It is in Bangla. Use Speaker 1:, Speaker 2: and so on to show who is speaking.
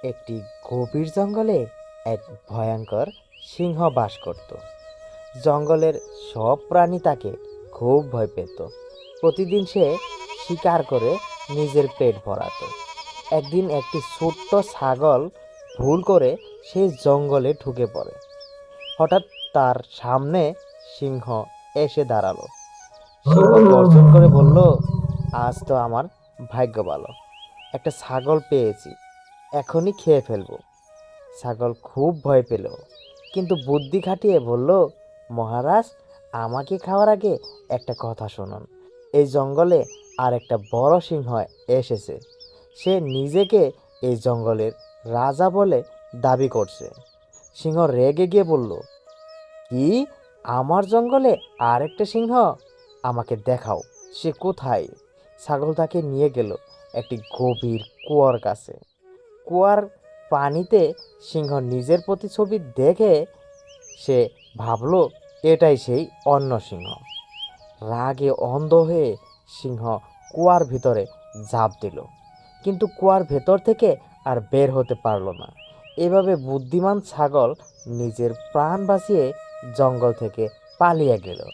Speaker 1: একটি গভীর জঙ্গলে এক ভয়ঙ্কর সিংহ বাস করত। জঙ্গলের সব প্রাণী তাকে খুব ভয় পেত। প্রতিদিন সে শিকার করে নিজের পেট ভরাতো। একদিন একটি ছোট্ট ছাগল ভুল করে সেই জঙ্গলে ঢুকে পড়ে। হঠাৎ তার সামনে সিংহ এসে দাঁড়ালো। সিংহ গর্জন করে বলল, আজ তো আমার ভাগ্য ভালো, একটা ছাগল পেয়েছি, এখনই খেয়ে ফেলবো। ছাগল খুব ভয় পেল, কিন্তু বুদ্ধি খাটিয়ে বলল, মহারাজ, আমাকে খাওয়ার আগে একটা কথা শুনুন। এই জঙ্গলে আর একটা বড় সিংহ এসেছে। সে নিজেকে এই জঙ্গলের রাজা বলে দাবি করছে। সিংহ রেগে গিয়ে বলল, কি, আমার জঙ্গলে আর একটা সিংহ? আমাকে দেখাও, সে কোথায়? ছাগল তাকে নিয়ে গেল একটি গভীর কুয়োর কাছে। কুয়ার পানিতে সিংহ নিজের প্রতিছবি দেখে সে ভাবল এটাই সেই অন্য সিংহ। রাগে অন্ধ হয়ে সিংহ কুয়ার ভিতরে ঝাঁপ দিল, কিন্তু কুয়ার ভেতর থেকে আর বের হতে পারল না। এভাবে বুদ্ধিমান ছাগল নিজের প্রাণ বাঁচিয়ে জঙ্গল থেকে পালিয়ে গেল।